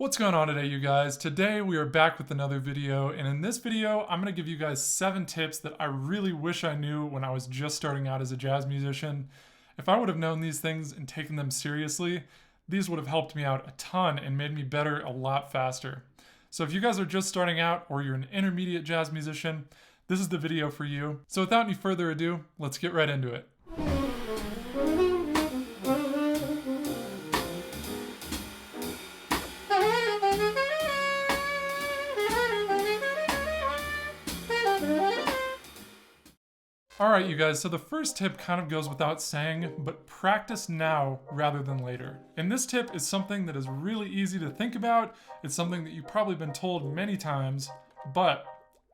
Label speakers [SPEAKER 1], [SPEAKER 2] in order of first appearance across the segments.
[SPEAKER 1] What's going on today, you guys? Today we are back with another video, and in this video I'm going to give you guys 7 tips that I really wish I knew when I was just starting out as a jazz musician. If I would have known these things and taken them seriously, these would have helped me out a ton and made me better a lot faster. So if you guys are just starting out or you're an intermediate jazz musician, this is the video for you. So without any further ado, let's get right into it. Alright, you guys, so the first tip kind of goes without saying, but practice now rather than later. And this tip is something that is really easy to think about. It's something that you've probably been told many times, but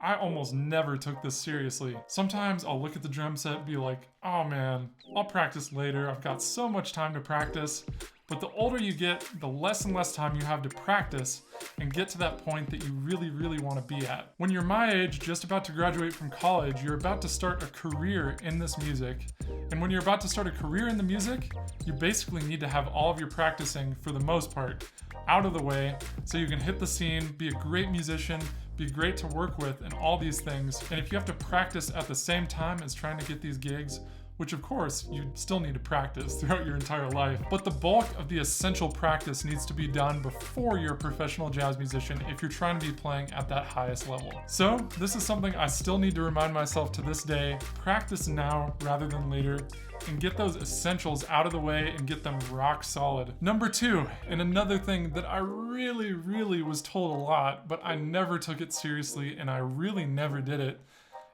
[SPEAKER 1] I almost never took this seriously. Sometimes I'll look at the drum set and be like, oh man, I'll practice later. I've got so much time to practice. But the older you get, the less and less time you have to practice and get to that point that you really want to be at. When you're my age, just about to graduate from college, you're about to start a career in this music. And when you're about to start a career in the music, you basically need to have all of your practicing, for the most part, out of the way so you can hit the scene, be a great musician, be great to work with, and all these things. And if you have to practice at the same time as trying to get these gigs, which of course you still need to practice throughout your entire life, but the bulk of the essential practice needs to be done before you're a professional jazz musician if you're trying to be playing at that highest level. So this is something I still need to remind myself to this day: practice now rather than later, and get those essentials out of the way and get them rock solid. Number 2, and another thing that I really was told a lot, but I never took it seriously and I really never did it,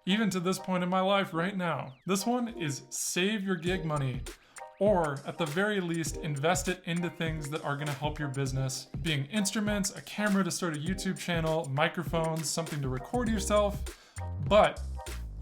[SPEAKER 1] even to this point in my life right now. This one is save your gig money, or at the very least, invest it into things that are gonna help your business, being instruments, a camera to start a YouTube channel, microphones, something to record yourself. But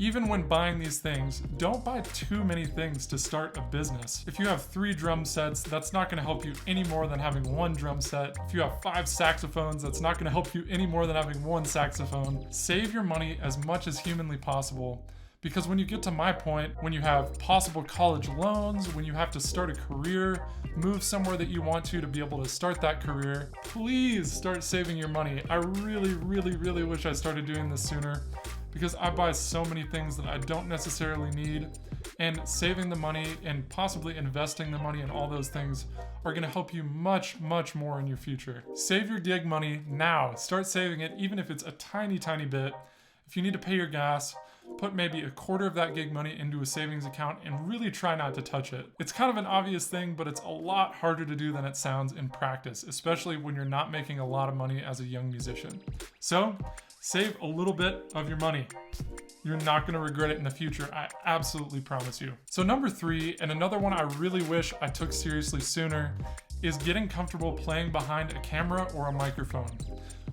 [SPEAKER 1] even when buying these things, don't buy too many things to start a business. If you have 3 drum sets, that's not gonna help you any more than having 1 drum set. If you have 5 saxophones, that's not gonna help you any more than having 1 saxophone. Save your money as much as humanly possible, because when you get to my point, when you have possible college loans, when you have to start a career, move somewhere that you want to be able to start that career, please start saving your money. I really wish I started doing this sooner, because I buy so many things that I don't necessarily need, and saving the money and possibly investing the money in all those things are going to help you much more in your future. Save your gig money now. Start saving it, even if it's a tiny bit. If you need to pay your gas, put maybe a quarter of that gig money into a savings account and really try not to touch it. It's kind of an obvious thing, but it's a lot harder to do than it sounds in practice, especially when you're not making a lot of money as a young musician. So, save a little bit of your money. You're not going to regret it in the future, I absolutely promise you. So number 3, and another one I really wish I took seriously sooner, is getting comfortable playing behind a camera or a microphone.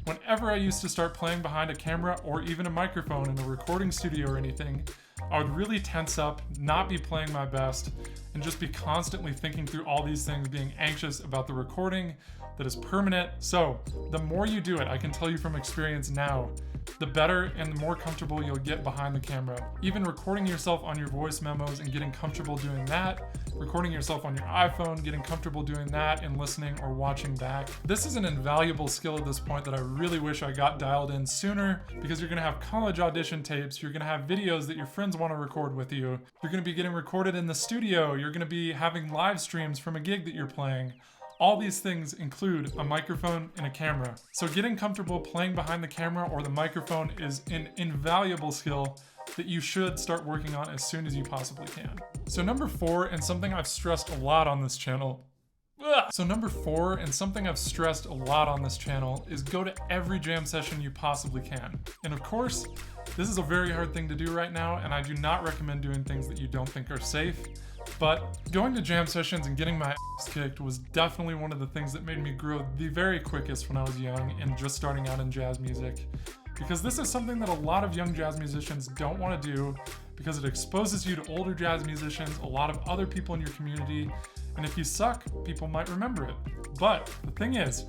[SPEAKER 1] Whenever I used to start playing behind a camera or even a microphone in a recording studio or anything, I would really tense up, not be playing my best, and just be constantly thinking through all these things, being anxious about the recording that is permanent. So the more you do it, I can tell you from experience now, the better and the more comfortable you'll get behind the camera. Even recording yourself on your voice memos and getting comfortable doing that, recording yourself on your iPhone, getting comfortable doing that and listening or watching back. This is an invaluable skill at this point that I really wish I got dialed in sooner, because you're gonna have college audition tapes, you're gonna have videos that your friends wanna record with you, you're gonna be getting recorded in the studio, you're gonna be having live streams from a gig that you're playing. All these things include a microphone and a camera. So getting comfortable playing behind the camera or the microphone is an invaluable skill that you should start working on as soon as you possibly can. So number 4, and something I've stressed a lot on this channel, is go to every jam session you possibly can. And of course, this is a very hard thing to do right now, and I do not recommend doing things that you don't think are safe. But going to jam sessions and getting my ass kicked was definitely one of the things that made me grow the very quickest when I was young and just starting out in jazz music. Because this is something that a lot of young jazz musicians don't want to do, because it exposes you to older jazz musicians, a lot of other people in your community, and if you suck, people might remember it. But the thing is,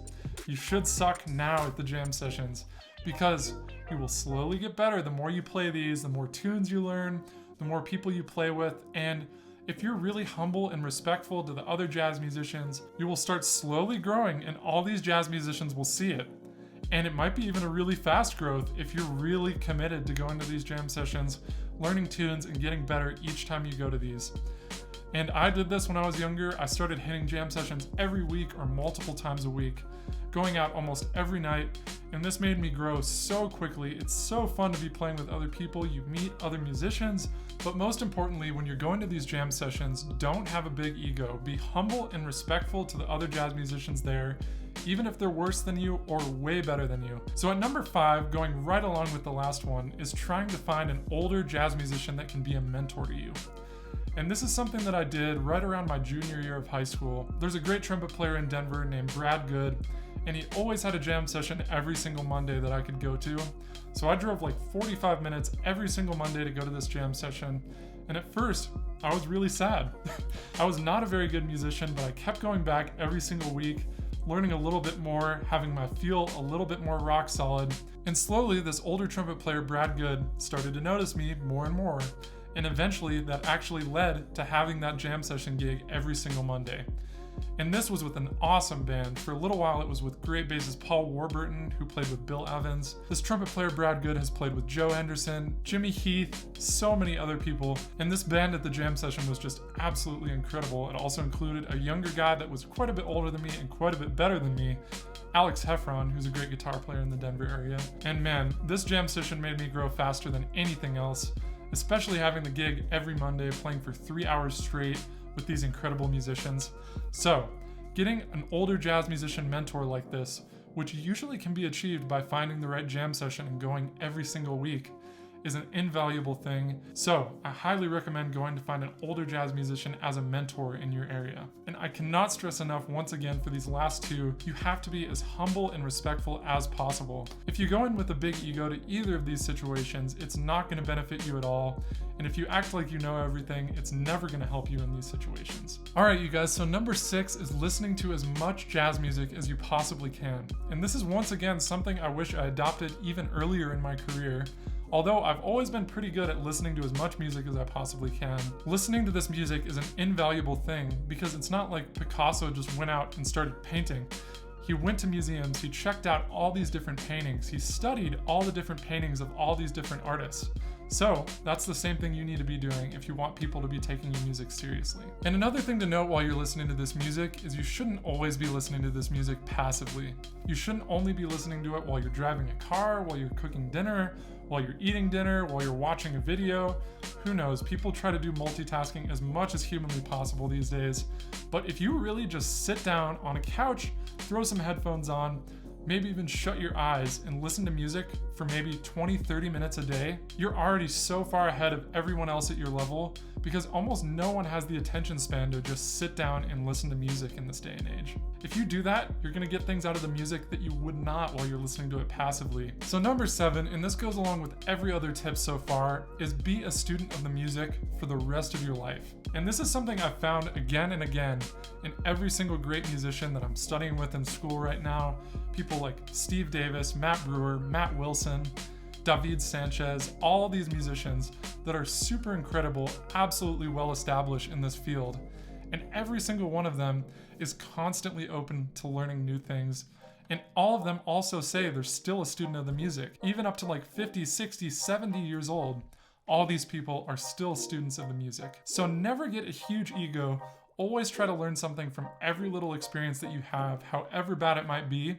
[SPEAKER 1] you should suck now at the jam sessions, because you will slowly get better the more you play these, the more tunes you learn, the more people you play with, and If you're really humble and respectful to the other jazz musicians, you will start slowly growing and all these jazz musicians will see it. And it might be even a really fast growth if you're really committed to going to these jam sessions, learning tunes, and getting better each time you go to these. And I did this when I was younger. I started hitting jam sessions every week or multiple times a week, going out almost every night, and this made me grow so quickly. It's so fun to be playing with other people. You meet other musicians, but most importantly, when you're going to these jam sessions, don't have a big ego. Be humble and respectful to the other jazz musicians there, even if they're worse than you or way better than you. So at number 5, going right along with the last one, is trying to find an older jazz musician that can be a mentor to you. And this is something that I did right around my junior year of high school. There's a great trumpet player in Denver named Brad Good, and he always had a jam session every single Monday that I could go to. So I drove like 45 minutes every single Monday to go to this jam session. And at first, I was really sad. I was not a very good musician, but I kept going back every single week, learning a little bit more, having my feel a little bit more rock solid. And slowly, this older trumpet player, Brad Good, started to notice me more and more. And eventually that actually led to having that jam session gig every single Monday. And this was with an awesome band. For a little while it was with great bassist Paul Warburton, who played with Bill Evans. This trumpet player Brad Good has played with Joe Henderson, Jimmy Heath, so many other people. And this band at the jam session was just absolutely incredible. It also included a younger guy that was quite a bit older than me and quite a bit better than me, Alex Heffron, who's a great guitar player in the Denver area. And man, this jam session made me grow faster than anything else, especially having the gig every Monday, playing for 3 hours straight with these incredible musicians. So, getting an older jazz musician mentor like this, which usually can be achieved by finding the right jam session and going every single week, is an invaluable thing. So I highly recommend going to find an older jazz musician as a mentor in your area. And I cannot stress enough once again for these last two, you have to be as humble and respectful as possible. If you go in with a big ego to either of these situations, it's not going to benefit you at all. And if you act like you know everything, it's never going to help you in these situations. All right, you guys, so number 6 is listening to as much jazz music as you possibly can. And this is once again something I wish I adopted even earlier in my career. Although I've always been pretty good at listening to as much music as I possibly can, listening to this music is an invaluable thing because it's not like Picasso just went out and started painting. He went to museums, he checked out all these different paintings, he studied all the different paintings of all these different artists. So that's the same thing you need to be doing if you want people to be taking your music seriously. And another thing to note while you're listening to this music is you shouldn't always be listening to this music passively. You shouldn't only be listening to it while you're driving a car, while you're cooking dinner, while you're eating dinner, while you're watching a video. Who knows? People try to do multitasking as much as humanly possible these days. But if you really just sit down on a couch, throw some headphones on, maybe even shut your eyes and listen to music for maybe 20-30 minutes a day, you're already so far ahead of everyone else at your level because almost no one has the attention span to just sit down and listen to music in this day and age. If you do that, you're gonna get things out of the music that you would not while you're listening to it passively. So number 7, and this goes along with every other tip so far, is be a student of the music for the rest of your life. And this is something I've found again and again in every single great musician that I'm studying with in school right now. People like Steve Davis, Matt Brewer, Matt Wilson, David Sanchez, all these musicians that are super incredible, absolutely well established in this field. And every single one of them is constantly open to learning new things. And all of them also say they're still a student of the music. Even up to like 50, 60, 70 years old, all these people are still students of the music. So never get a huge ego. Always try to learn something from every little experience that you have, however bad it might be.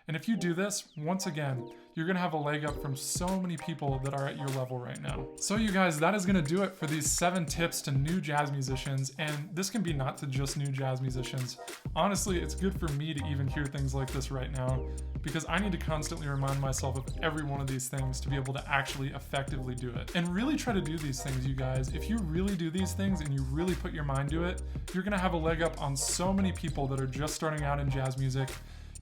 [SPEAKER 1] And if you do this, once again, you're gonna have a leg up from so many people that are at your level right now. So you guys, that is gonna do it for these 7 tips to new jazz musicians. And this can be not to just new jazz musicians. Honestly, it's good for me to even hear things like this right now because I need to constantly remind myself of every one of these things to be able to actually effectively do it. And really try to do these things, you guys. If you really do these things and you really put your mind to it, you're gonna have a leg up on so many people that are just starting out in jazz music.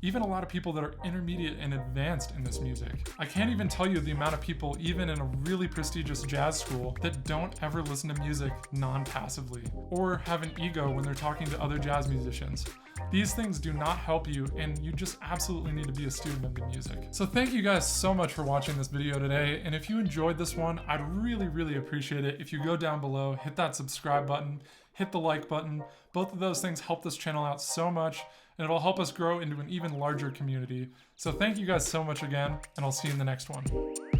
[SPEAKER 1] Even a lot of people that are intermediate and advanced in this music. I can't even tell you the amount of people, even in a really prestigious jazz school, that don't ever listen to music non-passively or have an ego when they're talking to other jazz musicians. These things do not help you, and you just absolutely need to be a student of the music. So thank you guys so much for watching this video today, and if you enjoyed this one, I'd really appreciate it if you go down below, hit that subscribe button, hit the like button. Both of those things help this channel out so much, and it'll help us grow into an even larger community. So thank you guys so much again, and I'll see you in the next one.